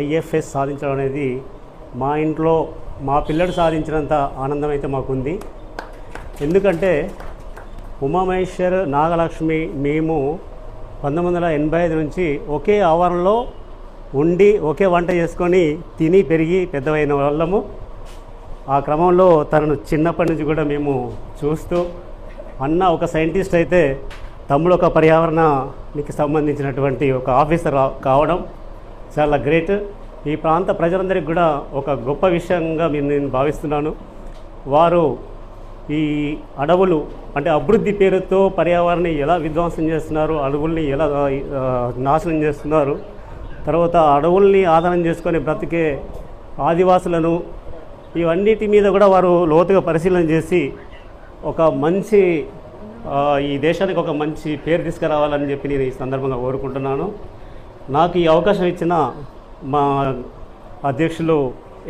IFS సాధించడం అనేది మా ఇంట్లో మా పిల్లడు సాధించినంత ఆనందం అయితే మాకుంది. ఎందుకంటే ఉమామహేశ్వర్, నాగలక్ష్మి మేము 1985 నుంచి ఒకే ఆవరణలో ఉండి ఒకే వంట చేసుకొని తిని పెరిగి పెద్దవైన వాళ్ళము. ఆ క్రమంలో తనను చిన్నప్పటి నుంచి కూడా మేము చూస్తూ, అన్న ఒక సైంటిస్ట్ అయితే తమ్ముడు ఒక పర్యావరణానికి సంబంధించినటువంటి ఒక ఆఫీసర్ కావడం చాలా గ్రేట్. ఈ ప్రాంత ప్రజలందరికీ కూడా ఒక గొప్ప విషయంగా నేను భావిస్తున్నాను. వారు ఈ అడవులు అంటే అభివృద్ధి పేరుతో పర్యావరణాన్ని ఎలా విధ్వంసం చేస్తున్నారు, అడవుల్ని ఎలా నాశనం చేస్తున్నారు, తర్వాత అడవుల్ని ఆధారం చేసుకొని బ్రతికే ఆదివాసులను, ఇవన్నిటి మీద కూడా వారు లోతుగా పరిశీలన చేసి ఒక మంచి ఈ దేశానికి ఒక మంచి పేరు తీసుకురావాలని చెప్పి నేను ఈ సందర్భంగా కోరుకుంటున్నాను. నాకు ఈ అవకాశం ఇచ్చిన మా అధ్యక్షులు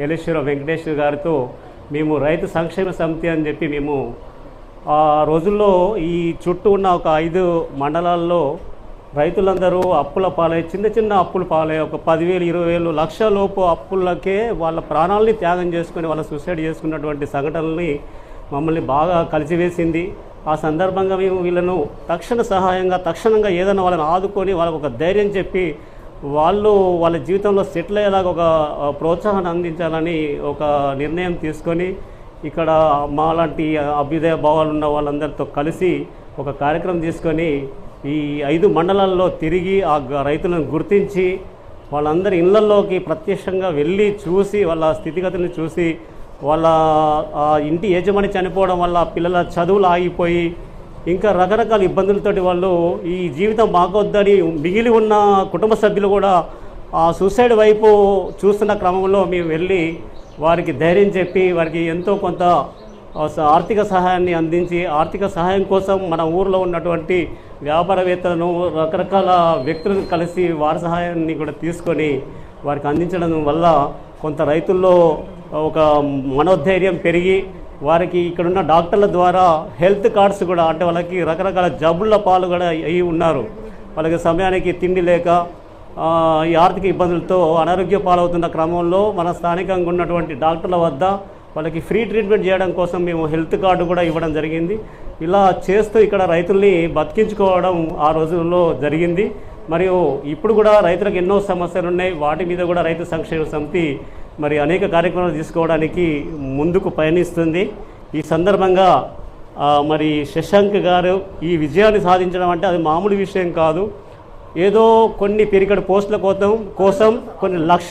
ఎలేశ్వర వెంకటేష్ గారితో మేము రైతు సంక్షేమ సమితి అని చెప్పి మేము ఆ రోజుల్లో ఈ చుట్టూ ఉన్న ఒక 5 మండలాల్లో రైతులందరూ అప్పుల పాలై చిన్న చిన్న అప్పులు పాలై ఒక 10,000, 20,000, లక్ష లోపు అప్పులకే వాళ్ళ ప్రాణాలని త్యాగం చేసుకొని వాళ్ళ సూసైడ్ చేసుకున్నటువంటి సంఘటనల్ని మమ్మల్ని బాగా కలిసివేసింది. ఆ సందర్భంగా మేము వీళ్ళను తక్షణంగా ఏదైనా వాళ్ళని ఆదుకొని వాళ్ళకు ఒక ధైర్యం చెప్పి వాళ్ళు వాళ్ళ జీవితంలో సెటిల్ అయ్యేలాగా ఒక ప్రోత్సాహాన్ని అందించాలని ఒక నిర్ణయం తీసుకొని ఇక్కడ మాలాంటి అభ్యుదయ భావాలు ఉన్న వాళ్ళందరితో కలిసి ఒక కార్యక్రమం తీసుకొని ఈ 5 మండలాల్లో తిరిగి ఆ రైతులను గుర్తించి వాళ్ళందరి ఇళ్లలోకి ప్రత్యక్షంగా వెళ్ళి చూసి వాళ్ళ స్థితిగతులను చూసి వాళ్ళ ఇంటి యజమాని చనిపోవడం వల్ల పిల్లల చదువులు ఆగిపోయి ఇంకా రకరకాల ఇబ్బందులతోటి వాళ్ళు ఈ జీవితం మాకొద్దని మిగిలి ఉన్న కుటుంబ సభ్యులు కూడా ఆ సూసైడ్ వైపు చూస్తున్న క్రమంలో మేము వెళ్ళి వారికి ధైర్యం చెప్పి వారికి ఎంతో కొంత ఆర్థిక సహాయాన్ని అందించి, ఆర్థిక సహాయం కోసం మన ఊరిలో ఉన్నటువంటి వ్యాపారవేత్తలను రకరకాల వ్యక్తులను కలిసి వారి సహాయాన్ని కూడా తీసుకొని వారికి అందించడం వల్ల కొంత రైతుల్లో ఒక మనోధైర్యం పెరిగి వారికి ఇక్కడున్న డాక్టర్ల ద్వారా హెల్త్ కార్డ్స్ కూడా అంటే వాళ్ళకి రకరకాల జబ్బుల పాలు కూడా అయి ఉన్నారు. వాళ్ళకి సమయానికి తిండి లేక ఈ ఆర్థిక ఇబ్బందులతో అనారోగ్య పాలవుతున్న క్రమంలో మన స్థానికంగా ఉన్నటువంటి డాక్టర్ల వద్ద వాళ్ళకి ఫ్రీ ట్రీట్మెంట్ చేయడం కోసం మేము హెల్త్ కార్డు కూడా ఇవ్వడం జరిగింది. ఇలా చేస్తూ ఇక్కడ రైతుల్ని బతికించుకోవడం ఆ రోజుల్లో జరిగింది. మరియు ఇప్పుడు కూడా రైతులకు ఎన్నో సమస్యలు ఉన్నాయి. వాటి మీద కూడా రైతు సంక్షేమ సమితి మరి అనేక కార్యక్రమాలు తీసుకోవడానికి ముందుకు పయనిస్తుంది. ఈ సందర్భంగా మరి శశాంక్ గారు ఈ విజయాన్ని సాధించడం అంటే అది మామూలు విషయం కాదు. ఏదో కొన్ని పిరికడ పోస్టుల కోసం కొన్ని లక్ష